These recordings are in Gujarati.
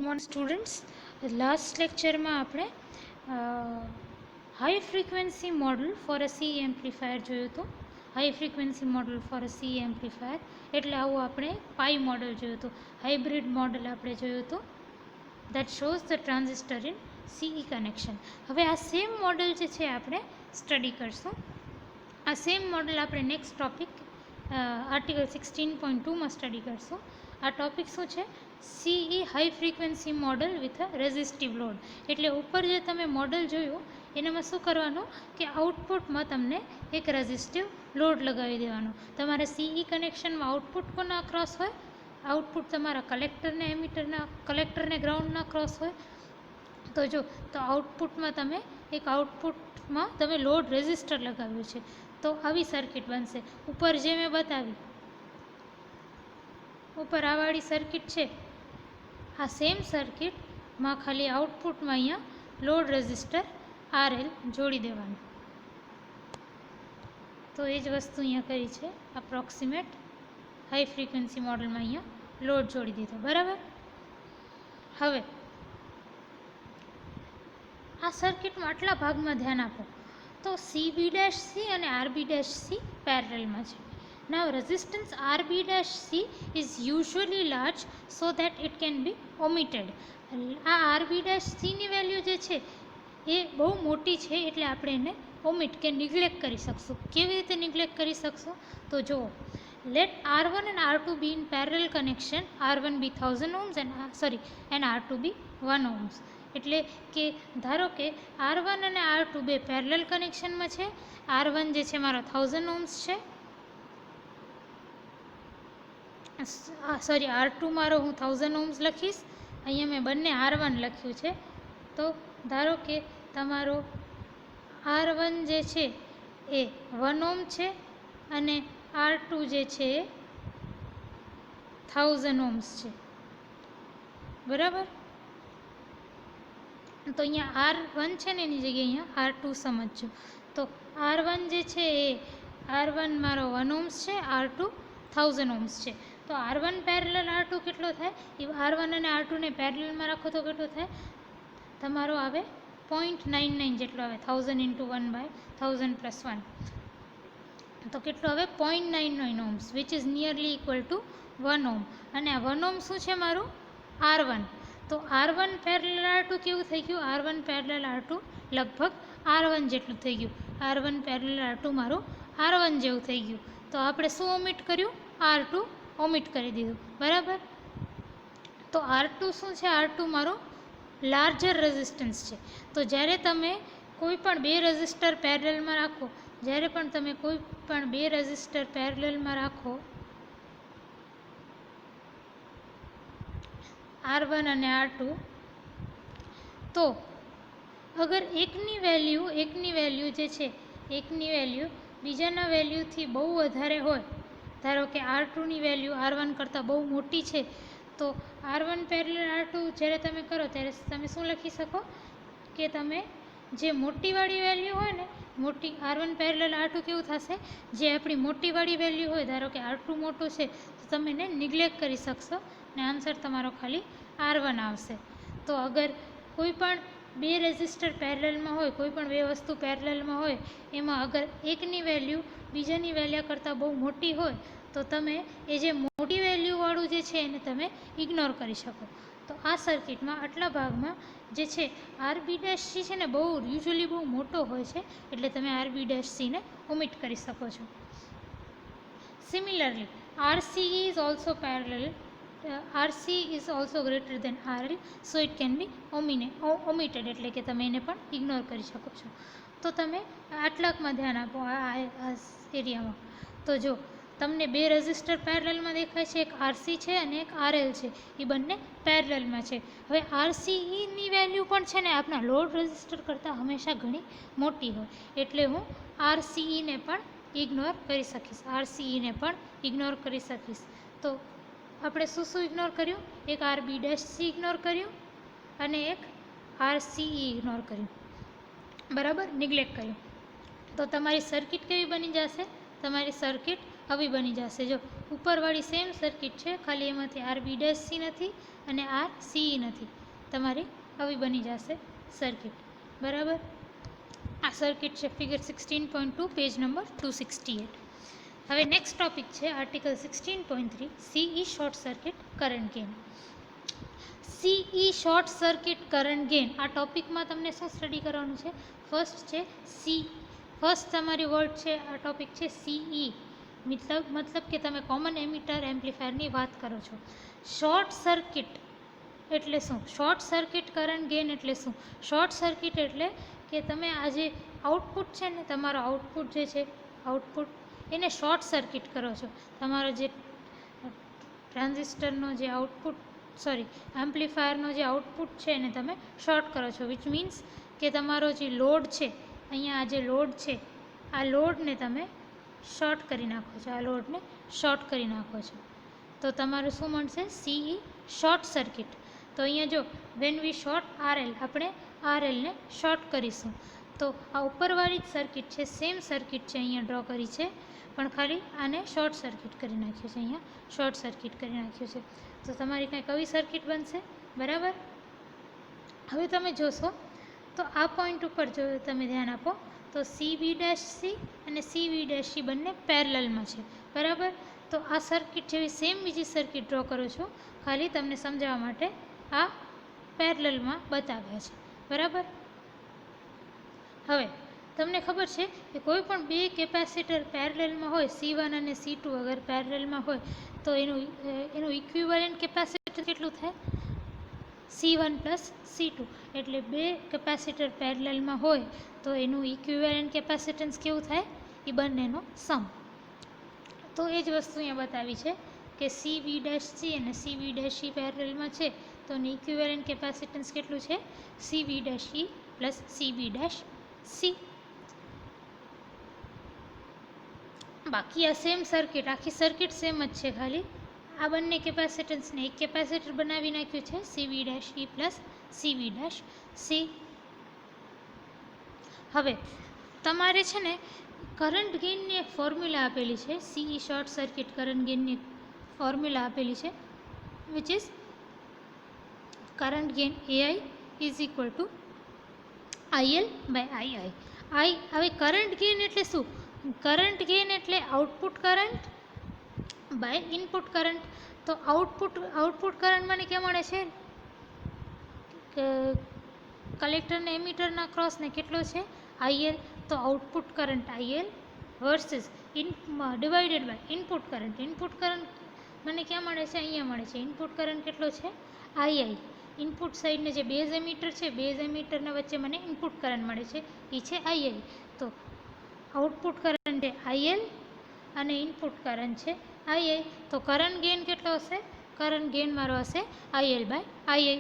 મોર્નિંગ સ્ટુડન્ટ્સ, લાસ્ટ લેક્ચરમાં આપણે high frequency model for a C amplifier જોયું હતું. High frequency model for a C amplifier એટલે આવું આપણે પાઈ મોડલ જોયું હતું. હાઇબ્રિડ મોડલ આપણે જોયું હતું that shows the transistor in CE connection. હવે આ સેમ મોડલ જે છે આપણે સ્ટડી કરશું. આ સેમ મોડલ આપણે નેક્સ્ટ ટોપિક આર્ટિકલ 16.2માં સ્ટડી કરશું. આ ટોપિક શું છે? CE high frequency model with a resistive load. એટલે ઉપર જે તમે મોડલ જોયું એનામાં શું કરવાનું કે આઉટપુટમાં તમને એક રેઝિસ્ટિવ લોડ લગાવી દેવાનો. તમારે સીઈ કનેક્શનમાં આઉટપુટ કોના ક્રોસ હોય? આઉટપુટ તમારા કલેક્ટરને એમિટરના કલેક્ટરને ગ્રાઉન્ડના ક્રોસ હોય. તો આઉટપુટમાં તમે લોડ રેઝિસ્ટર લગાવ્યું છે. તો આવી સર્કિટ બનશે. ઉપર જે મેં બતાવી ઉપર આવાળી સર્કિટ છે, આ સેમ સર્કિટમાં ખાલી આઉટપુટમાં અહીંયા લોડ રેઝિસ્ટર આરએલ જોડી દેવાનું. તો એ જ વસ્તુ અહીંયા કરી છે. અપ્રોક્સિમેટ હાઈ ફ્રીક્વન્સી મોડલમાં અહીંયા લોડ જોડી દીધો. બરાબર. હવે આ સર્કિટમાં આટલા ભાગમાં ધ્યાન આપો તો CB'(C) અને RB'(C) પેરેલલમાં છે. Now resistance RB'(C) is usually large so that it can be omitted. આ RB'(C) ની વેલ્યુ જે છે એ બહુ મોટી છે એટલે આપણે એને ઓમિટ કે નિગ્લેક્ટ કરી શકશું. કેવી રીતે નિગ્લેક્ટ કરી શકશું? તો જુઓ, let R1 and R2 be in parallel connection. R1 be 1000 ohms and R2 be 1 ohms. એટલે કે ધારો કે R1 અને R2 બે પેરેલલ કનેક્શનમાં છે. R1 જે છે મારો 1000 ohms છે, R2 મારો હું 1000 ohms લખીશ. અહીંયા મેં બંને R1 લખ્યું છે. તો ધારો કે તમારો R1 જે છે એ 1 ohm છે અને R2 જે છે એ 1000 ohms છે. બરાબર. તો અહીંયા R1 છે ને એની જગ્યાએ અહીંયા R2 સમજજો. તો R1 જે છે એ R1 મારો 1 ohms છે, R2 1000 ohms છે. તો R1 પેરેલલ R2 કેટલો થાય? એ R1 અને R2 ને પેરેલલમાં રાખો તો કેટલો થાય? તમારો આવે 0.99 જેટલો આવે. 1000 × 1/1000 + 1 તો કેટલો આવે? 0.99 ohms, which is nearly equal to 1 ohm. અને આ 1 ohm શું છે મારું? R1. તો R1 પેરેલલ R2 કેવું થઈ ગયું? R1 પેરેલલ R2 લગભગ R1 જેટલું થઈ ગયું. R1 પેરેલલ R2 મારું R1 જેવું થઈ ગયું. તો આપણે શું ઓમિટ કર્યું? R2 ઓમિટ કરી દીધું. બરાબર. તો R2 શું છે? R2 મારો લાર્જર રેઝિસ્ટન્સ છે. તો જ્યારે તમે કોઈ પણ બે રેઝિસ્ટર પેરેલલમાં રાખો R1 અને R2, તો અગર એકની વેલ્યુ જે છે એકની વેલ્યુ બીજાના વેલ્યુથી બહુ વધારે હોય, ધારો કે R2 ની વેલ્યુ R1 કરતાં બહુ મોટી છે, તો R1 પેરેલલ R2 જ્યારે તમે કરો ત્યારે તમે શું લખી શકો કે તમે જે મોટીવાળી વેલ્યુ હોય ને, મોટી R1 પેરેલલ R2 કેવું થશે? જે આપણી મોટીવાળી વેલ્યુ હોય, ધારો કે R2 મોટું છે તો તમે એને નિગ્લેક્ટ કરી શકશો ને આન્સર તમારો ખાલી R1 આવશે. તો અગર કોઈ પણ બે રેઝિસ્ટર પેરેલલમાં હોય, કોઈ પણ બે વસ્તુ પેરેલલમાં હોય, એમાં અગર એકની વેલ્યુ બીજાની વેલ્યુ કરતાં બહુ મોટી હોય તો તમે એ જે મોટી વેલ્યુવાળું જે છે એને તમે ઇગ્નોર કરી શકો. તો આ સર્કિટમાં આટલા ભાગમાં જે છે RB'(C) છે ને યુઝ્યુઅલી બહુ મોટો હોય છે એટલે તમે RB'(C) ને ઓમિટ કરી શકો છો. Similarly RC is also greater than RL, so it can be omitted. એટલે કે તમે એને પણ ઇગ્નોર કરી શકો છો. તો તમે આટલાકમાં ધ્યાન આપો આ એરિયામાં. તો જો તમને બે રેઝિસ્ટર પેરેલલમાં દેખાય છે, એક RC છે અને એક RL છે. એ બંને પેરેલલમાં છે. હવે RCE ની વેલ્યુ પણ છે ને આપણા લોડ રેઝિસ્ટર કરતાં હંમેશા ઘણી મોટી હોય એટલે હું RCE ને પણ ઇગ્નોર કરી શકીશ. તો આપણે શું ઇગ્નોર કર્યું? એક RB'(C) ઇગ્નોર કર્યું અને એક RCE ઇગ્નોર કર્યું. બરાબર, નિગ્લેક્ટ કર્યું. તો તમારી સર્કિટ કેવી બની જશે? તમારી સર્કિટ આવી બની જશે. જો ઉપરવાળી સેમ સર્કિટ છે, ખાલી એમાંથી RB' નથી અને RCE નથી, તમારી આવી બની જશે સર્કિટ. બરાબર, આ સર્કિટ છે ફિગર 16.2 પેજ નંબર 268. હવે નેક્સ્ટ ટોપિક છે article 16.3 CE short circuit current gain. CE short circuit current gain, આ ટોપિકમાં તમને શું સ્ટડી કરવાનું છે? ફર્સ્ટ છે સી, ફર્સ્ટ તમારી વર્ડ છે આ ટોપિક છે CE, મતલબ કે તમે કોમન એમિટર એમ્પ્લીફાયરની વાત કરો છો. શોર્ટ સર્કિટ એટલે શું? શોર્ટ સર્કિટ કરંટ ગેઇન એટલે શું? શોર્ટ સર્કિટ એટલે કે તમે આ જે આઉટપુટ છે ને, તમારો આઉટપુટ જે છે, આઉટપુટ એને શોર્ટ સર્કિટ કરો છો. તમારો જે ટ્રાન્ઝિસ્ટરનો જે આઉટપુટ, સોરી એમ્પ્લીફાયરનો જે આઉટપુટ છે એને તમે શોર્ટ કરો છો. વિચ મીન્સ કે તમારો જે લોડ છે, અહીંયા આ જે લોડ છે, આ લોડને તમે શોર્ટ કરી નાખો છો, આ લોડને શોર્ટ કરી નાખો છો, તો તમારું શું મળશે? CE short circuit. તો અહીંયા જો વેન વી શોર્ટ RL, આપણે RLને શોર્ટ કરીશું, તો આ ઉપરવાળી જ સર્કિટ છે, સેમ સર્કિટ છે, અહીંયા ડ્રો કરી છે, પણ ખાલી આને શોર્ટ સર્કિટ કરી નાખ્યું છે, અહીંયા શોર્ટ સર્કિટ કરી નાખ્યું છે, તો તમારી કંઈક આવી સર્કિટ બનશે. બરાબર, હવે તમે જોશો તો આ પોઈન્ટ ઉપર જો તમે ધ્યાન આપો તો CB' અને CB' બંને પેરેલલમાં છે. બરાબર, તો આ સર્કિટ જેવી સેમ બીજી સર્કિટ ડ્રો કરું છું, ખાલી તમને સમજાવવા માટે આ પેરેલલમાં બતાવ્યા છે. બરાબર, હવે તમને ખબર છે કે કોઈ પણ બે કેપેસિટર પેરેલલમાં હોય, C1 અને C2 અગર પેરેલલમાં હોય તો એનું ઇક્વિવેલન્ટ કેપેસિટર કેટલું થાય? C1 + C2. એટલે બે કેપેસિટર પેરેલલમાં હોય તો એનું ઇક્વિવેલન્ટ કેપેસિટન્સ કેવું થાય? એ બંનેનો સમ. તો એ જ વસ્તુ અહીંયા બતાવી છે કે CB' અને CB' પેરેલલમાં છે, તો એનું ઇક્વિવેલન્ટ કેપેસિટન્સ કેટલું છે? CB' + CB'. બાકી આ સેમ સર્કિટ, આખી સર્કિટ સેમ જ છે, ખાલી આ બંને કેપેસિટન્સને એક કેપેસિટર બનાવી નાખ્યું છે, CB' + CB'. હવે તમારે છે ને કરંટ ગેઇનની એક ફોર્મ્યુલા આપેલી છે, CE શોર્ટ સર્કિટ કરંટ ગેઇનની ફોર્મ્યુલા આપેલી છે, which is current gain AI = IL/II. હવે કરંટ ગેઇન એટલે શું? કરંટ ગેઇન એટલે output current by input current. તો આઉટપુટ કરંટ મને ક્યાં મળે છે? કલેક્ટરને એમિટરના ક્રોસને કેટલો છે? IL. તો output current IL versus divided by input current. Input current મને ક્યાં મળે છે? અહીંયા મળે છે. ઇનપુટ કરંટ કેટલો છે? II. ઇનપુટ સાઈડને જે બેઝ એમિટર છે, બેઝ એમિટરના વચ્ચે મને ઇનપુટ કરંટ મળે છે, એ છે II. તો આઉટપુટ કરંટ છે IL અને ઇનપુટ કરંટ છે II. તો કરંટ ગેઇન કેટલો હશે? કરંટ ગેઇન મારો હશે IL/II,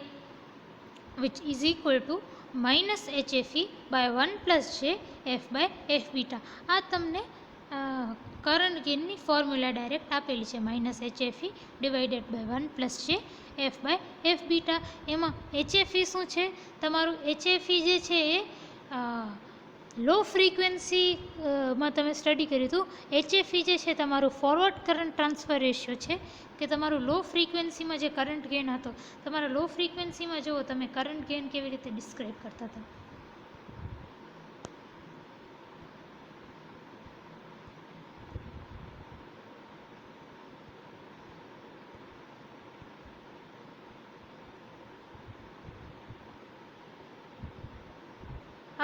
which is equal to -HFE/1 + JF/Fβ. આ તમને કરંટ ગેઇનની ફોર્મ્યુલા ડાયરેક્ટ આપેલી છે, -HFE / 1 + JF/Fβ. એમાં HFE શું છે? તમારું HFE જે છે એ લો ફ્રીક્વન્સીમાં તમે સ્ટડી કર્યું હતું. HFE જે છે તમારું ફોરવર્ડ કરંટ ટ્રાન્સફર રેશિયો છે, કે તમારું લો ફ્રીક્વન્સીમાં જે કરંટ ગેઇન હતો, તમારા લો ફ્રીક્વન્સીમાં જુઓ તમે કરંટ ગેઇન કેવી રીતે ડિસ્ક્રાઇબ કરતા હતા.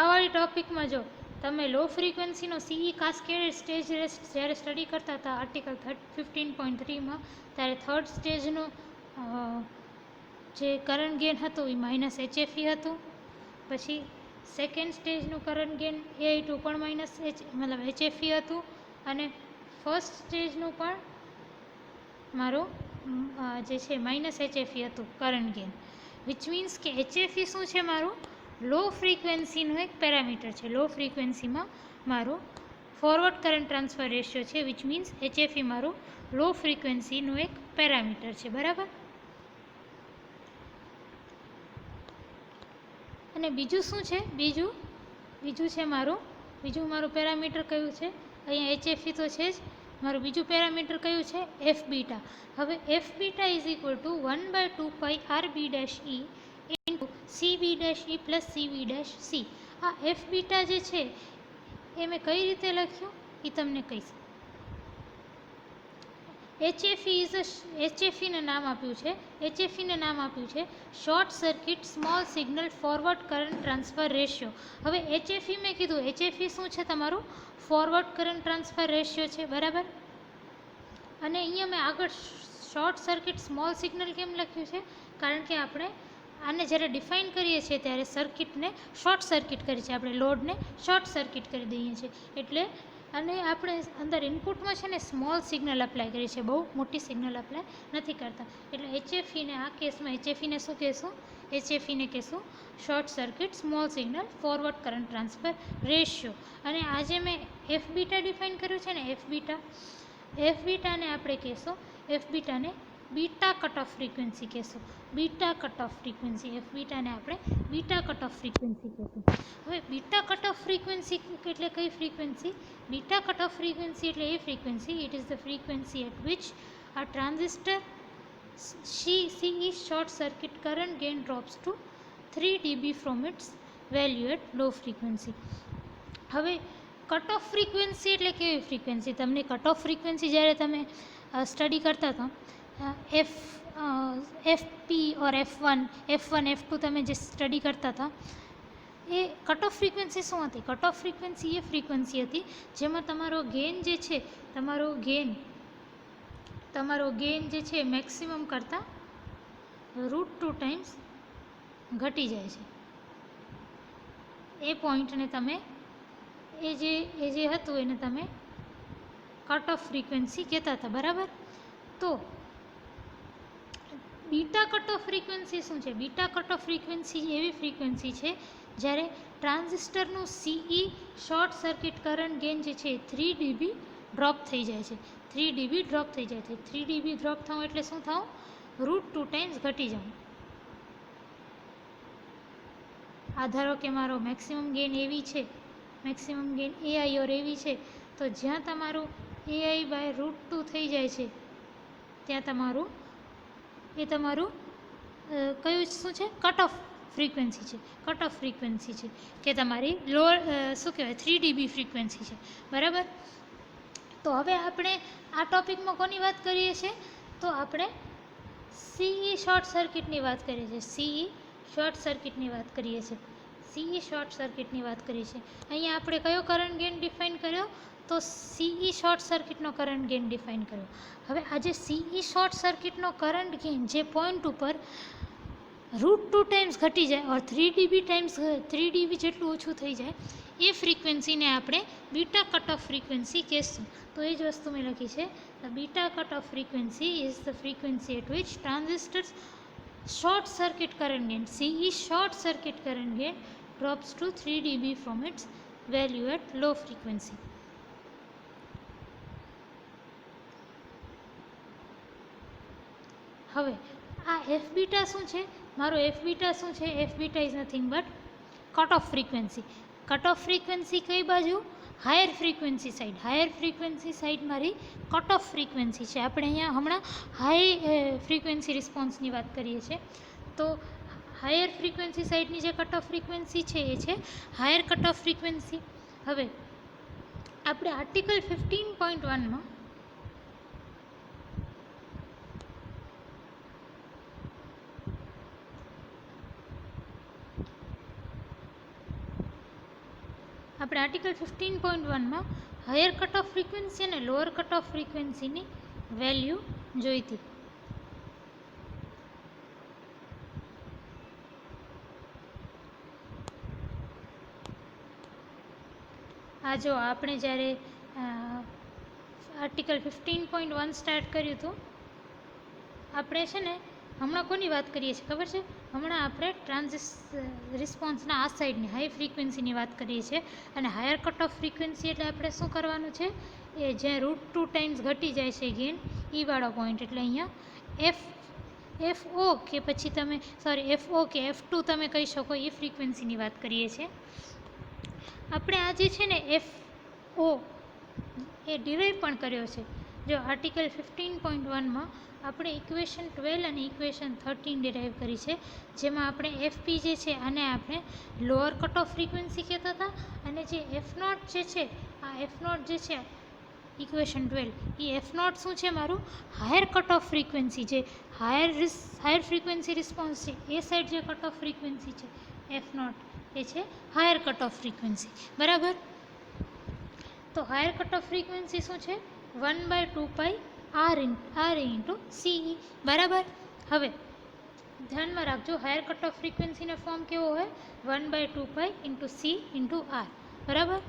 આવાળી ટોપિકમાં જો તમે લો ફ્રીક્વન્સીનો CE કાસ્કેડ સ્ટેજ જ્યારે સ્ટડી કરતા હતા આર્ટિકલ 15.3માં, ત્યારે થર્ડ સ્ટેજનું જે કરંટ ગેઇન હતું એ -HFE હતું. પછી સેકન્ડ સ્ટેજનું કરંટ ગેઇન AI2 પણ HFE હતું, અને ફર્સ્ટ સ્ટેજનું પણ મારું જે છે -HFE હતું કરંટ ગેઇન. વિચ મીન્સ કે HFE શું છે? મારું લો ફ્રીક્વન્સીનું એક પેરામીટર છે. લો ફ્રીક્વન્સીમાં મારું ફોરવર્ડ કરંટ ટ્રાન્સફર રેશિયો છે, વિચ મીન્સ HFE મારું લો ફ્રીક્વન્સીનું એક પેરામીટર છે. બરાબર, અને બીજું શું છે? બીજું છે મારું પેરામીટર કયું છે? અહીંયા HFE તો છે જ, મારું બીજું પેરામીટર કયું છે? F beta. હવે F beta is equal to 1/2 pi R B dash E into C B dash E plus C B dash C. આ એફ બીટા જે છે એ મેં કઈ રીતે લખ્યું એ તમને કહીશ. HFEને નામ આપ્યું છે short circuit small signal forward current transfer ratio. હવે HFE મેં કીધું, HFE શું છે? તમારું ફોરવર્ડ કરંટ ટ્રાન્સફર રેશિયો છે, બરાબર. અને અહીંયા મેં આગળ શોર્ટ સર્કિટ સ્મોલ સિગ્નલ કેમ લખ્યું છે? કારણ કે આપણે આને જ્યારે ડિફાઇન કરીએ છીએ ત્યારે સર્કિટને શોર્ટ સર્કિટ કરીએ છીએ, આપણે લોડને શોર્ટ સર્કિટ કરી દઈએ છીએ. એટલે અને આપણે અંદર ઇનપુટમાં છે ને સ્મોલ સિગ્નલ અપ્લાય કરીએ છીએ, બહુ મોટી સિગ્નલ અપ્લાય નથી કરતા. એટલે HFEને આ કેસમાં HFEને શું કહેશું? HFEને કહેશું short circuit small signal forward current transfer ratio. અને આજે મેં એફ બીટા ડિફાઇન કર્યું છે ને, એફ બીટાને આપણે કહેશું, એફ બીટાને બીટા કટ ઓફ ફ્રીક્વન્સી કહેશું. Beta cut off frequency, F બીટાને આપણે બીટા કટ ઓફ ફ્રીક્વન્સી કહેશું. હવે બીટા કટ ઓફ ફ્રીક્વન્સી એટલે કઈ frequency? Beta cut off frequency એટલે એ frequency, it is the frequency at which a transistor CE short circuit current gain drops to 3 dB from its value at low frequency. હવે કટ ઓફ ફ્રીક્વન્સી એટલે કેવી ફ્રીક્વન્સી? તમને કટ ઓફ ફ્રીક્વન્સી જ્યારે તમે સ્ટડી કરતા હતા, એફપી ઓર F1, F2 તમે જે સ્ટડી કરતા હતા, એ કટ ઓફ ફ્રીક્વન્સી શું હતી? કટ ઓફ ફ્રીક્વન્સી એ ફ્રીક્વન્સી હતી જેમાં તમારો ગેઇન જે છે, તમારો ગેઇન જે છે મેક્સિમમ કરતાં √2 ટાઈમ્સ ઘટી જાય છે. એ પોઈન્ટને તમે એ જે હતું એને તમે કટ ઓફ ફ્રીક્વન્સી કહેતા હતા, બરાબર. તો બીટા કટ ઓફ ફ્રીક્વન્સી શું છે? બીટા કટ ઓફ ફ્રીક્વન્સી એવી ફ્રીક્વન્સી છે જ્યારે ટ્રાન્ઝિસ્ટરનું CE short circuit current gain જે છે 3 dB ડ્રોપ થઈ જાય છે. 3 dB ડ્રોપ થઈ જાય છે. 3 dB ડ્રોપ થવું એટલે શું થવું? √2 ટાઈમ્સ ઘટી જવું. આ ધારો કે મારો મેક્સિમમ ગેઇન એવી છે, મેક્સિમમ ગેઇન AI ઓર એવી છે, તો જ્યાં તમારું AI બાય √2 થઈ જાય છે ત્યાં તમારું કયું શું છે? કટ ઓફ ફ્રીક્વન્સી છે. કટ ઓફ ફ્રીક્વન્સી છે કે તમારી લોઅર શું કહેવાય 3 dB ફ્રીક્વન્સી છે, બરાબર. તો હવે આપણે આ ટોપિકમાં કોની વાત કરીએ છીએ? તો આપણે CE શોર્ટ સર્કિટની વાત કરીએ છીએ. CE શોર્ટ સર્કિટની વાત કરીએ છીએ. અહીંયા આપણે કયો કરંટ ગેઇન ડિફાઇન કર્યો? તો CE શોર્ટ સર્કિટનો કરંટ ગેઇન ડિફાઇન કર્યો. હવે આ જે CE શોર્ટ સર્કિટનો કરંટ ગેઇન જે પોઈન્ટ ઉપર √2 ટાઈમ્સ ઘટી જાય ઓર 3 dB જેટલું ઓછું થઈ જાય, એ ફ્રીક્વન્સીને આપણે બીટા કટ ઓફ ફ્રીક્વન્સી કહેશું. તો એ જ વસ્તુ મેં લખી છે, the beta cut off frequency is the frequency at which transistors short circuit current gain, CE short circuit current gain drops to 3 dB from its value at low frequency. હવે આ એફ બીટા શું છે? મારો એફ બીટા શું છે? F beta is nothing but cut off frequency. Cut off frequency કઈ બાજુ? હાયર ફ્રીક્વન્સી સાઈડ મારી કટ ઓફ ફ્રીક્વન્સી છે. આપણે અહીંયા હમણાં હાઈ ફ્રીક્વન્સી રિસ્પોન્સની વાત કરીએ છીએ. તો હાયર ફ્રીક્વન્સી સાઈડની જે કટ ઓફ ફ્રીક્વન્સી છે એ છે હાયર કટ ઓફ ફ્રીક્વન્સી. હવે આપણે આર્ટિકલ 15.1માં આર્ટિકલ 15.1માં હાયર કટ ઓફ ફ્રીક્વન્સી અને લોઅર કટ ઓફ ફ્રીક્વન્સીની વેલ્યુ જોઈતી. આ જો આપણે જ્યારે આર્ટિકલ 15.1 સ્ટાર્ટ કર્યું હતું, આપણે છે ને હમણાં કોની વાત કરીએ છીએ ખબર છે? હમણાં આપણે રિસ્પોન્સના આ સાઈડની હાઈ ફ્રીક્વન્સીની વાત કરીએ છીએ. અને હાયર કટ ઓફ ફ્રીક્વન્સી એટલે આપણે શું કરવાનું છે? એ જ્યાં √2 ટાઈમ્સ ઘટી જાય છે ગેઇન, એ વાળો પોઈન્ટ. એટલે અહીંયા FO કે પછી તમે FO કે F2 તમે કહી શકો, એ ફ્રીક્વન્સીની વાત કરીએ છીએ આપણે. આ જે છે ને FO એ ડિરાઈવ પણ કર્યો છે. જો આર્ટિકલ 15.1માં આપણે ઇક્વેશન 12 અને ઇક્વેશન 13 ડિરાઈવ કરી છે, જેમાં આપણે એફપી જે છે આને આપણે લોઅર કટ ઓફ ફ્રીક્વન્સી કહેતા હતા, અને જે એફ નોટ જે છે, આ એફ નોટ જે છે ઇક્વેશન 12, એ એફ નોટ શું છે મારું હાયર કટ ઓફ ફ્રીક્વન્સી, જે હાયર ફ્રીક્વન્સી રિસ્પોન્સ છે એ સાઈડ જે કટ ઓફ ફ્રીક્વન્સી છે એફ નોટ એ છે હાયર કટ ઓફ ફ્રીક્વન્સી. બરાબર. તો હાયર કટ ઓફ ફ્રીક્વન્સી શું છે 1/2π r ઇન્ટુ સીઈ. બરાબર. હવે ધ્યાનમાં રાખજો, હાયર કટ ઓફ ફ્રીક્વન્સીનો ફોર્મ કેવો હોય 1/2π ઇન્ટુ સી ઇન્ટુ આર. બરાબર.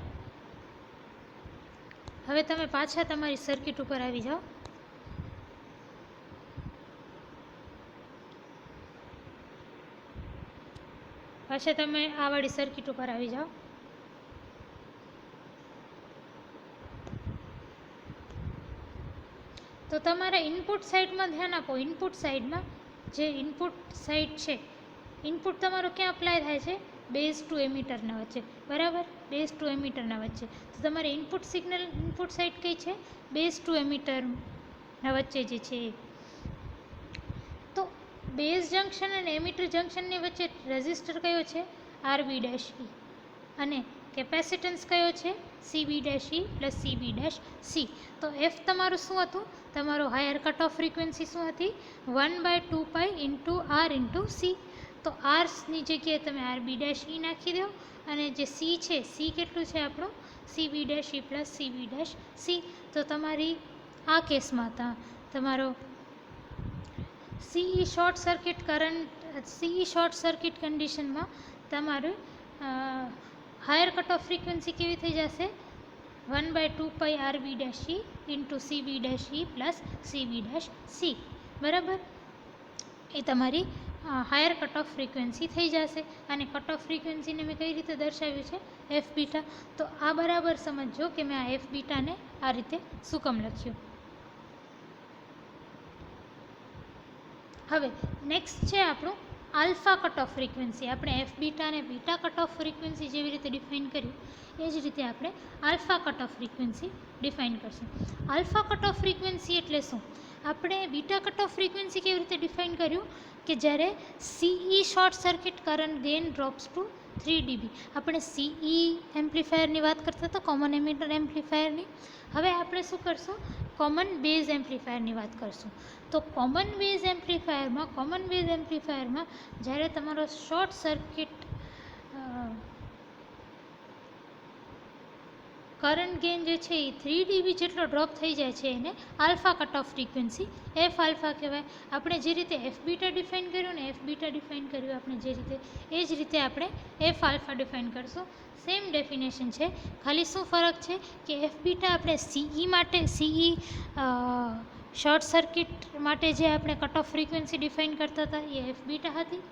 હવે તમે પાછા તમારી સર્કિટ ઉપર આવી જાઓ. પાછા તમે આ વાળી સર્કિટ ઉપર આવી જાઓ. તો તમારા ઇનપુટ સાઇડમાં ધ્યાન આપો. ઇનપુટ સાઇડમાં જે ઇનપુટ સાઇડ છે, ઇનપુટ તમારો ક્યાં અપ્લાય થાય છે બેઝ ટુ એમીટરના વચ્ચે. બરાબર. બેઝ ટુ એમીટરના વચ્ચે. તો તમારે ઇનપુટ સિગ્નલ ઇનપુટ સાઇડ કઈ છે બેઝ ટુ એમીટરના વચ્ચે જે છે એ. તો બેઝ જંક્શન અને એમીટર જંક્શનની વચ્ચે રેઝિસ્ટર કયો છે RB', અને કેપેસિટન્સ કયો છે CB', પ્લસ CB'. તો એફ તમારું શું હતું, તમારો હાયર કટ ઓફ ફ્રીક્વન્સી શું હતી 1/2π ઇન્ટુ આર ઇન્ટુ સી. તો આરની જગ્યાએ તમે RB' નાખી દો, અને જે સી છે, સી કેટલું છે આપણું CB' પ્લસ CB'. તો તમારી આ કેસમાં તમારો CE short circuit current, CE short circuit કન્ડિશનમાં તમારું હાયર કટ ઓફ ફ્રીક્વન્સી કેવી થઈ જશે 1/2π RB' into CB' plus CB'. બરાબર. એ તમારી હાયર કટ ઓફ ફ્રીક્વન્સી થઈ જશે. અને કટ ઓફ ફ્રીક્વન્સીને મેં કઈ રીતે દર્શાવ્યું છે એફ બીટા. તો આ બરાબર સમજો કે મેં આ એફ બીટાને આ રીતે શું કામ લખ્યું. હવે નેક્સ્ટ છે આપણું આલ્ફા કટ ઓફ ફ્રીક્વન્સી. આપણે એફ બીટા અને બીટા કટ ઓફ ફ્રીક્વન્સી જેવી રીતે ડિફાઇન કર્યું, એ જ રીતે આપણે alpha cut off frequency define કરશું. આલ્ફા કટ ઓફ ફ્રીક્વન્સી એટલે શું? આપણે બીટા કટ ઓફ ફ્રીક્વન્સી કેવી રીતે ડિફાઇન કર્યું કે જ્યારે CE short circuit current gain drops to 3 dB. આપણે સીઈ એમ્પ્લીફાયરની વાત કરતા હતા, કોમન એમિટર એમ્પ્લીફાયરની. હવે આપણે શું કરશું, કોમન બેઝ એમ્પ્લીફાયરની વાત કરશું. તો કોમન બેઝ એમ્પ્લીફાયરમાં જ્યારે તમારો શોર્ટ સર્કિટ કરંટ ગેઇન જે છે એ 3 dB જેટલો ડ્રોપ થઈ જાય છે, એને alpha cut off frequency F alpha કહેવાય. આપણે જે રીતે એફ બીટા ડિફાઇન કર્યું ને, એફ બીટા ડિફાઇન કર્યું આપણે જે રીતે, એ જ રીતે આપણે એફ આલ્ફા ડિફાઇન કરશું. સેમ ડેફિનેશન છે, ખાલી શું ફરક છે કે એફ બીટા આપણે સીઈ માટે, સીઈ શોર્ટ સર્કિટ માટે જે આપણે કટ ઓફ ફ્રીક્વન્સી ડિફાઇન કરતા હતા એ એફ બીટા હતી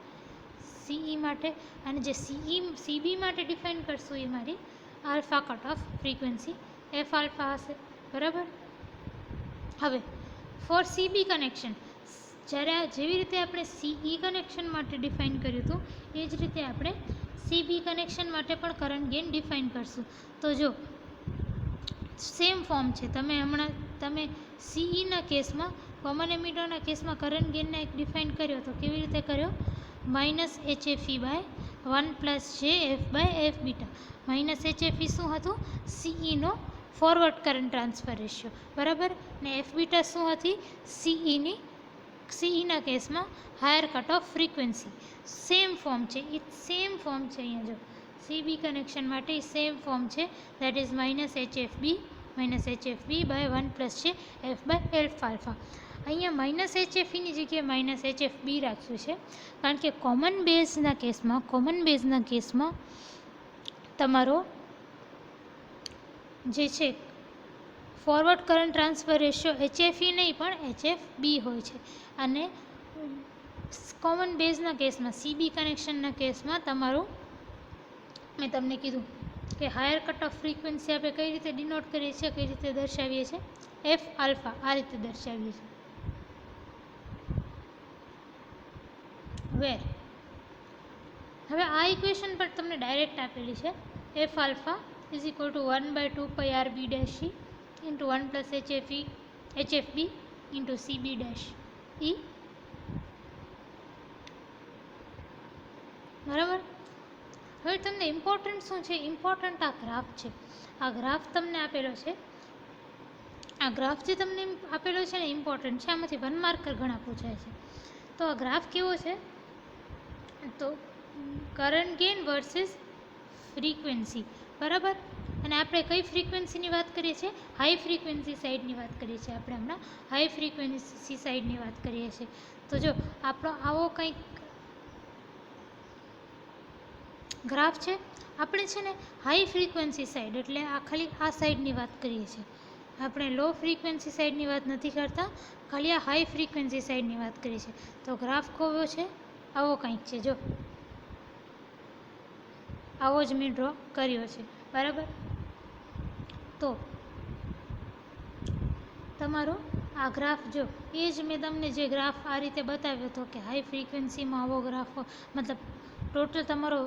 સીઈ માટે, અને જે સીબી માટે ડિફાઇન કરશું એ મારી alpha cut off frequency F alpha હશે. બરાબર. હવે ફોર સીબી કનેક્શન, જ્યારે જેવી રીતે આપણે સીઈ કનેક્શન માટે ડિફાઇન કર્યું હતું, એ જ રીતે આપણે સીબી કનેક્શન માટે પણ કરંટ ગેઇન ડિફાઇન કરશું. તો જો સેમ ફોર્મ છે, તમે સીઈના કેસમાં, કોમન એમિટરના કેસમાં કરંટ ગેઇનને એક ડિફાઇન કર્યો તો કેવી રીતે કર્યો -HFE/1 + JF/F બીટા. -HFE શું હતું સીઈનો ફોરવર્ડ કરંટ ટ્રાન્સફર રેશિયો. બરાબર. ને એફ બીટા શું હતી સીઈના કેસમાં higher cut off frequency. Same form છે, એ સેમ ફોર્મ છે. અહીંયા જો સીબી કનેક્શન માટે સેમ ફોર્મ છે, that is -HFB/1 + JF/F alpha. અહીંયા -HFEની જગ્યાએ -HFB રાખ્યું છે, કારણ કે કોમન બેઝના કેસમાં તમારો જે છે forward current transfer ratio HFE નહીં પણ HFB હોય છે. અને કોમન બેઝના કેસમાં, સીબી કનેક્શનના કેસમાં તમારું, મેં તમને કીધું કે હાયર કટ ઓફ ફ્રીક્વન્સી આપણે કઈ રીતે ડિનોટ કરીએ છીએ, કઈ રીતે દર્શાવીએ છીએ, એફ આલ્ફા આ રીતે દર્શાવીએ છીએ. વેર હવે આ ઇક્વેશન પર તમને ડાયરેક્ટ આપેલી છે F alpha = 1/2π RB' into 1 plus HFB into CB dash E, બરાબર. હવે તમને ઇમ્પોર્ટન્ટ શું છે? ઇમ્પોર્ટન્ટ આ ગ્રાફ છે. આ ગ્રાફ તમને આપેલો છે. આ ગ્રાફ જે તમને આપેલો છે ને ઇમ્પોર્ટન્ટ છે. આમાંથી 1 માર્કર ઘણા પૂછાય છે. તો આ ગ્રાફ કેવો છે? તો કરંટ ગેઇન વર્સિસ ફ્રીક્વન્સી, બરાબર. અને આપણે કઈ ફ્રીક્વન્સીની વાત કરીએ છીએ? હાઈ ફ્રીક્વન્સી સાઈડની વાત કરીએ છીએ. આપણે હમણાં હાઈ ફ્રીક્વન્સી સાઈડની વાત કરીએ છીએ. તો જો આપણો આવો કંઈક ગ્રાફ છે. આપણે છે ને હાઈ ફ્રીક્વન્સી સાઈડ એટલે આ ખાલી આ સાઈડની વાત કરીએ છીએ. આપણે લો ફ્રીક્વન્સી સાઈડની વાત નથી કરતા, ખાલી આ હાઈ ફ્રીક્વન્સી સાઈડની વાત કરીએ છીએ. તો ગ્રાફ કેવો છે? આવો કંઈક છે. જો આવો જ મેં ડ્રો કર્યો છે, બરાબર. તો તમારો આ ગ્રાફ જો એ જ મેં તમને જે ગ્રાફ આ રીતે બતાવ્યો હતો કે હાઈ ફ્રીક્વન્સીમાં આવો ગ્રાફ, મતલબ ટોટલ તમારો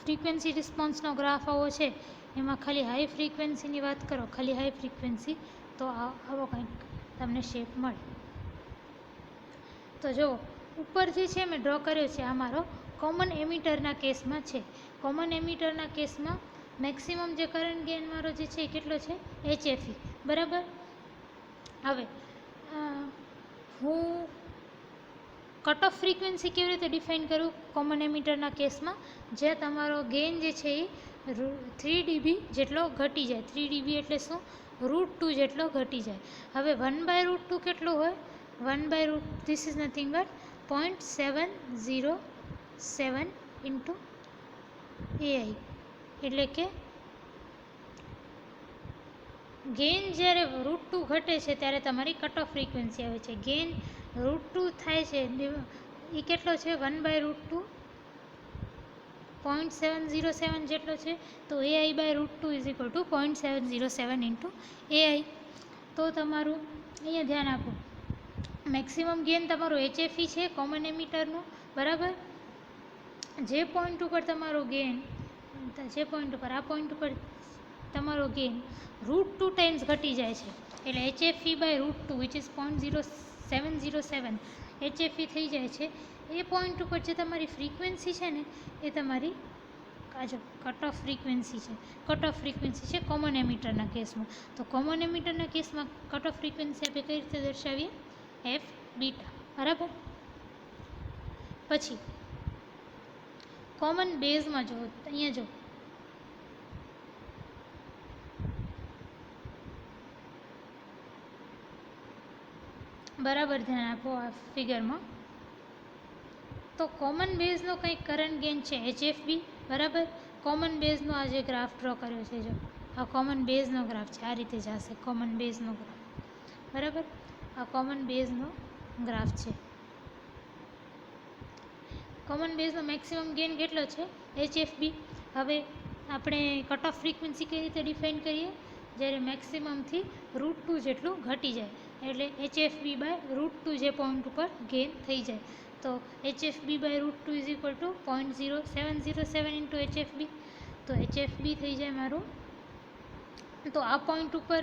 ફ્રીક્વન્સી રિસ્પોન્સનો ગ્રાફ આવો છે. એમાં ખાલી હાઈ ફ્રીક્વન્સીની વાત કરો, ખાલી હાઈ ફ્રીક્વન્સી, તો આવો કંઈક તમને શેપ મળે. તો જો ઉપર જે છે મેં ડ્રો કર્યો છે આ મારો કોમન એમિટરના કેસમાં છે. કોમન એમિટરના કેસમાં મેક્સિમમ જે કરંટ ગેઇન મારો જે છે એ કેટલો છે? HFE, બરાબર. હવે હું કટ ઓફ ફ્રીક્વન્સી કેવી રીતે ડિફાઇન કરું કોમન એમિટરના કેસમાં? જે તમારો ગેઇન જે છે એ 3 dB જેટલો ઘટી જાય. 3 dB એટલે શું? √2 જેટલો ઘટી જાય. હવે 1/√2 કેટલું હોય? 1/√, this is nothing but 0.707 into AI. એટલે કે ગેઇન જ્યારે √2 ઘટે છે ત્યારે તમારી કટ ઓફ ફ્રીક્વન્સી આવે છે. ગેઇન √2 થાય છે એ કેટલો છે? 1/√2, 0.707 જેટલો છે. તો AI/√2 is equal two 0.707 into AI. તો તમારું અહીંયા ધ્યાન આપો, મેક્સિમમ ગેઇન તમારું HFE છે કોમન એમિટરનું, બરાબર. જે પોઈન્ટ ઉપર તમારો ગેઇન, જે પોઈન્ટ ઉપર, આ પોઈન્ટ ઉપર તમારો ગેઇન √2 ટાઈમ્સ ઘટી જાય છે એટલે HFE/√2 વિચ ઇઝ 0.707 HFE થઈ જાય છે. એ પોઈન્ટ ઉપર જે તમારી ફ્રીક્વન્સી છે ને એ તમારી જો કટ ઓફ ફ્રીક્વન્સી છે. કટ ઓફ ફ્રીક્વન્સી છે કોમન એમિટરના કેસમાં. તો કોમન એમિટરના કેસમાં કટ ઓફ ફ્રીક્વન્સી આપણે કઈ રીતે દર્શાવીએ? F β, બરાબર. પછી કોમન બેઝમાં જો અહીંયા જો બરાબર ધ્યાન આપો આ ફિગરમાં. તો કોમન બેઝનો કંઈક કરંટ ગેઇન છે HFB, બરાબર. કોમન બેઝનો આ જે ગ્રાફ ડ્રો કર્યો છે, જો આ કોમન બેઝનો ગ્રાફ છે. આ રીતે જશે કોમન બેઝનો ગ્રાફ, બરાબર. આ કોમન બેઝનો ગ્રાફ છે. કોમન બેઝનો મેક્સિમમ ગેઇન કેટલો છે? HFB. હવે આપણે કટ ઓફ ફ્રીક્વન્સી કઈ રીતે ડિફાઇન કરીએ? જ્યારે મેક્સિમમથી √2 જેટલું ઘટી જાય એટલે HFB/√2 જે પોઈન્ટ ઉપર ગેઇન થઈ જાય. તો HFB/√2 is equal two 0.0707 into HFB. તો HFB થઈ જાય મારું. તો આ પોઈન્ટ ઉપર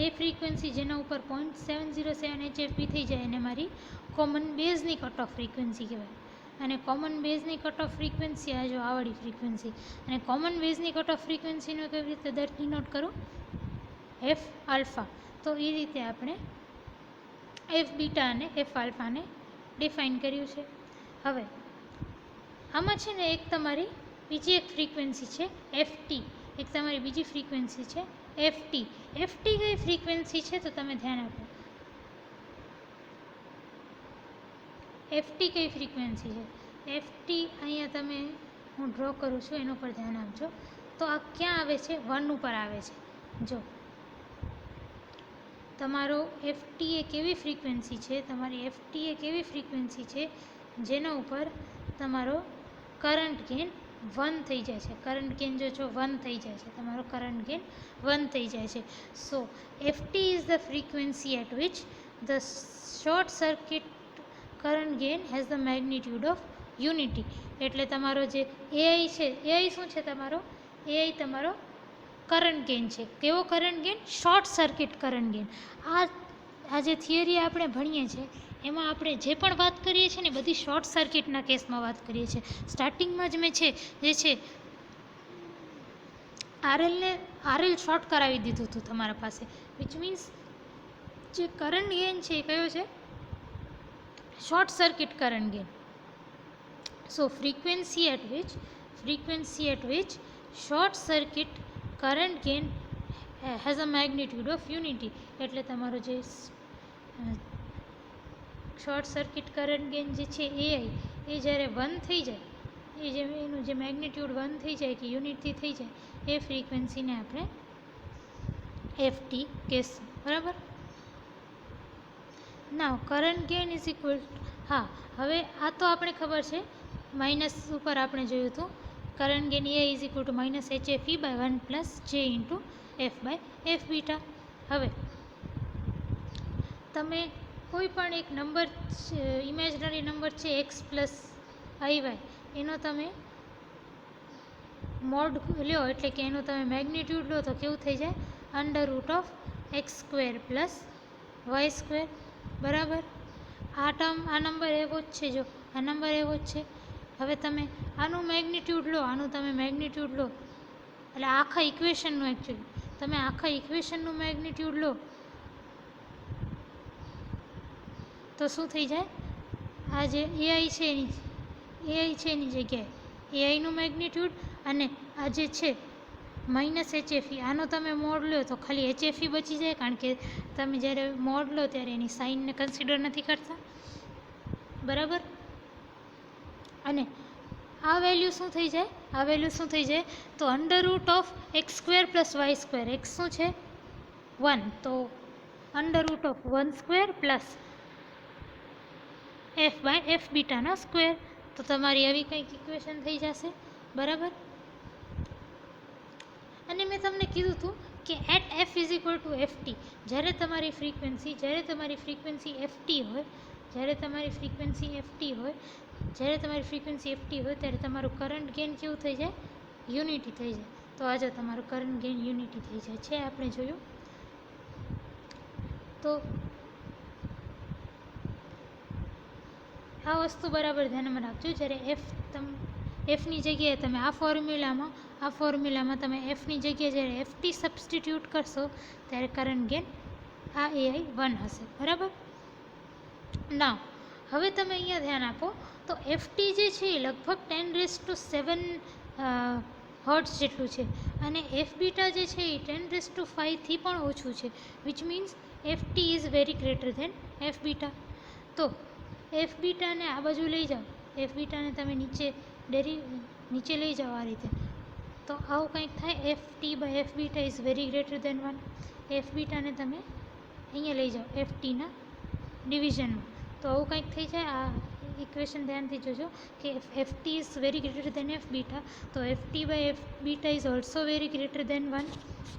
એ ફ્રીક્વન્સી જેના ઉપર 0.707 HFB થઈ જાય એને મારી કોમન બેઝની કટ ઓફ ફ્રીક્વન્સી કહેવાય. અને કોમન બેઝની કટ ઓફ ફ્રીક્વન્સી આ જો આવડી ફ્રીક્વન્સી, અને કોમન બેઝની કટ ઓફ ફ્રીક્વન્સીનો કેવી રીતે ડિનોટ કરું? F alpha. તો એ રીતે આપણે F બીટા અને F આલ્ફાને ડિફાઇન કર્યું છે. હવે આમાં છે ને એક તમારી બીજી એક ફ્રીક્વન્સી છે FT, એક તમારી બીજી ફ્રીક્વન્સી છે FT. FT કઈ ફ્રીક્વન્સી છે? તો તમે ધ્યાન આપો, FT કઈ ફ્રીક્વન્સી છે? FT અહીંયા તમે હું ડ્રો કરું છું એના પર ધ્યાન આપજો. તો આ ક્યાં આવે છે? 1 ઉપર આવે છે. જો તમારો FT એ કેવી ફ્રીક્વન્સી છે? તમારી FT એ કેવી ફ્રીક્વન્સી છે જેના ઉપર તમારો કરંટ ગેઇન 1 થઈ જાય છે. કરંટ ગેઇન જો છો 1 થઈ જાય છે, તમારો કરંટ ગેઇન 1 થઈ જાય છે. So FT is the frequency at which the short circuit current gain has the magnitude of unity. એટલે તમારો જે AI છે, AI શું છે તમારો? AI તમારો કરંટ ગેઇન છે. કેવો current gain? Short circuit current gain. આ જે થિયરી આપણે ભણીએ છીએ એમાં આપણે જે પણ વાત કરીએ છીએ ને બધી શોર્ટ સર્કિટના કેસમાં વાત કરીએ છીએ. સ્ટાર્ટિંગમાં જ મેં જે છે આરએલ શોર્ટ કરાવી દીધું હતું તમારા પાસે, વિચ મીન્સ જે કરંટ ગેઇન છે એ કયો છે? Short circuit current gain. So frequency at which short circuit current gain has a magnitude of unity. એટલે તમારો જે શોર્ટ સર્કિટ કરંટ ગેઇન જે છે એઆઈ એ જ્યારે 1 થઈ જાય, એનું જે મેગ્નિટ્યુડ 1 થઈ જાય કે યુનિટથી થઈ જાય, એ ફ્રીક્વન્સીને આપણે એફટી કહેશું. બરાબર. નાવ કરંટ ગેઇન ઇઝ ઇક્વલ, હા હવે આ તો આપણે ખબર છે, માઇનસ ઉપર આપણે જોયું હતું current gain A is equal to minus HFE by 1 plus J into F by F beta. હવે તમે કોઈ પણ એક નંબર ઇમેજનરી નંબર છે એક્સ પ્લસ આઈવાય, એનો તમે મોડ લ્યો એટલે કે એનો તમે મેગ્નિટ્યુડ લો તો કેવું થઈ જાય? Under root of X square plus Y square. બરાબર. આ નંબર એવો જ છે, જો આ નંબર એવો જ છે. હવે તમે આનું મેગ્નિટ્યુડ લો, એટલે આખા ઇક્વેશનનું એકચ્યુઅલી તમે આખા ઇક્વેશનનું મેગ્નિટ્યુડ લો તો શું થઈ જાય? આ જે એઆઈ છે એની જગ્યાએ એઆઈનું મેગ્નિટ્યુડ અને આ જે છે માઇનસ HFE, આનો તમે મોડ લો તો ખાલી HFE બચી જાય, કારણ કે તમે જ્યારે મોડ લો ત્યારે એની સાઇનને કન્સિડર નથી કરતા. બરાબર. અને આ વેલ્યુ શું થઈ જાય? તો under root of X square plus Y square. X શું છે? 1, તો under root of 1 square plus F by F બીટાનો સ્ક્વેર. તો તમારી આવી કંઈક ઇક્વેશન થઈ જશે. બરાબર. અને મેં તમને કીધું હતું કે at F is equal to FT, જ્યારે તમારી ફ્રીક્વન્સી એફટી હોય ત્યારે તમારું કરંટ ગેઇન કેવું થઈ જાય? યુનિટી થઈ જાય. તો આજે તમારું કરંટ ગેઇન યુનિટી થઈ જાય છે, આપણે જોયું. તો આ વસ્તુ બરાબર ધ્યાનમાં રાખજો. જ્યારે એફની જગ્યાએ તમે આ ફોર્મ્યુલામાં તમે એફની જગ્યાએ જ્યારે એફટી સબસ્ટિટ્યૂટ કરશો ત્યારે કરંટ ગેઇન આ એઆઈ 1 હશે. બરાબર. ના હવે તમે અહીંયા ધ્યાન આપો તો એફટી જે છે એ લગભગ 10⁻⁷ હર્ટ્ઝ જેટલું છે અને એફ બીટા જે છે એ 10⁵થી પણ ઓછું છે, which means FT is very greater than F beta. તો એફ બીટાને આ બાજુ લઈ જાઓ, એફ બીટાને તમે નીચે લઈ જાઓ આ રીતે, તો આવું કંઈક થાય. FT by F beta is very greater than 1. F બીટાને તમે અહીંયા લઈ જાઓ એફટીના ડિવિઝનમાં, તો આવું કંઈક થઈ જાય. આ ઇક્વેશન ધ્યાનથી જોજો કે FT is very greater than F beta, તો FT by F beta is also very greater than 1.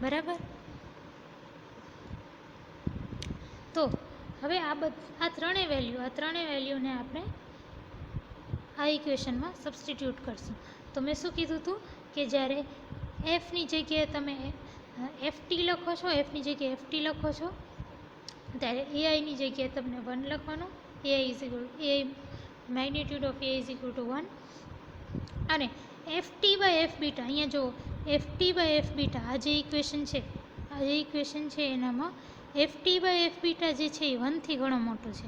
બરાબર. તો હવે આ ત્રણેય વેલ્યુને આપણે આ ઇક્વેશનમાં સબસ્ટિટ્યૂટ કરશું. તો મેં શું કીધું હતું કે જ્યારે એફની જગ્યાએ તમે એફટી લખો છો ત્યારે એઆઈની જગ્યાએ તમને 1 લખવાનું. AI magnitude of A is equal two 1. અને એફટી બાય એફ બીટા, અહીંયા જુઓ, એફટી બાય એફ બીટા આ જે ઇક્વેશન છે એનામાં એફટી બાય એફ બીટા જે છે એ 1થી ઘણો મોટો છે.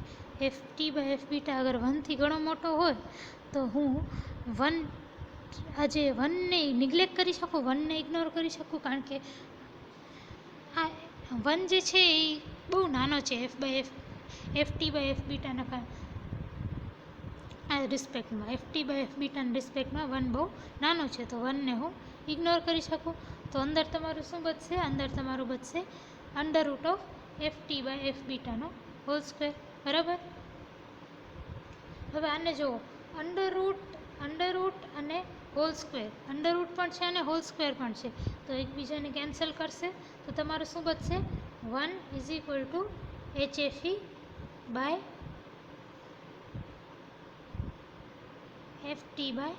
એફટી બાય એફ બીટા અગર 1થી ઘણો મોટો હોય તો હું 1ને નિગ્લેક્ટ કરી શકું, 1ને ઇગ્નોર કરી શકું, કારણ કે આ 1 જે છે એ બહુ નાનો છે એફટી બાય એફ બીટાના રિસ્પેક્ટમાં. એફટી બાય એફ બીટાના રિસ્પેક્ટમાં 1 બહુ નાનો છે, તો 1ને હું ઇગ્નોર કરી શકું. તો અંદર તમારું શું બચશે? Under root of FT by F બીટાનો હોલ સ્ક્વેર. બરાબર. હવે આને જુઓ, અંડર રૂટ અને હોલ સ્ક્વેર, અંડર રૂટ પણ છે અને હોલ સ્ક્વેર પણ છે, તો એકબીજાને કેન્સલ કરશે. તો તમારું શું બચશે? 1 is equal to HFE by FT by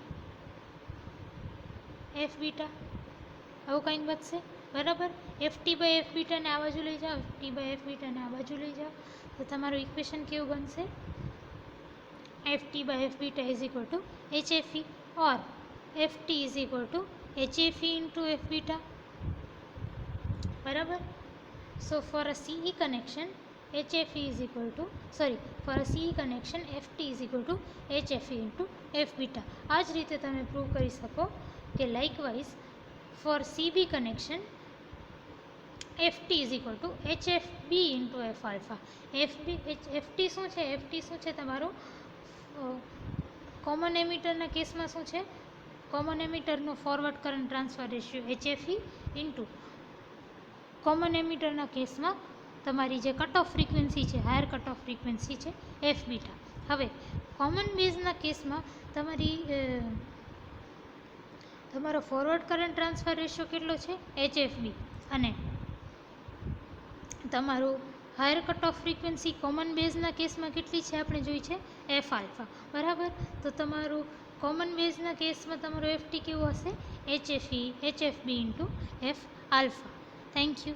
F beta, આવું કંઈક બચશે. બરાબર. એફ ટી બાય એફ બીટાને આ બાજુ લઈ જાઓ, એફ ટી બાય એફ બીટાને આ બાજુ લઈ જાઓ, તો તમારું ઇક્વેશન કેવું બનશે? F T by F beta is equal to H F E or F T is equal to H F E into F beta. બરાબર. So for a CE connection, HFE is equal to, for a CE connection, FT is equal to HFE into F beta. આ જ રીતે તમે પ્રૂવ કરી શકો કે likewise for CB connection, FT is equal to HFB into F alpha. FT શું છે? FT શું છે? તમારું કોમન એમિટરના કેસમાં શું છે? કોમન એમિટરનો forward current transfer ratio HFE into common એમિટરના કેસમાં તમારી જે કટ ઓફ ફ્રીક્વન્સી છે, હાયર કટ ઓફ ફ્રીક્વન્સી છે, એફ બીટા. હવે કોમન બેઝના કેસમાં તમારો ફોરવર્ડ કરંટ ટ્રાન્સફર રેશિયો કેટલો છે? HFB. અને તમારું higher cut off frequency common બેઝના કેસમાં કેટલી છે? આપણે જોઈ છે એફ આલ્ફા. બરાબર. તો તમારું કોમન બેઝના કેસમાં તમારું એફ ટી કેવું હશે? HFB into F alpha. Thank you.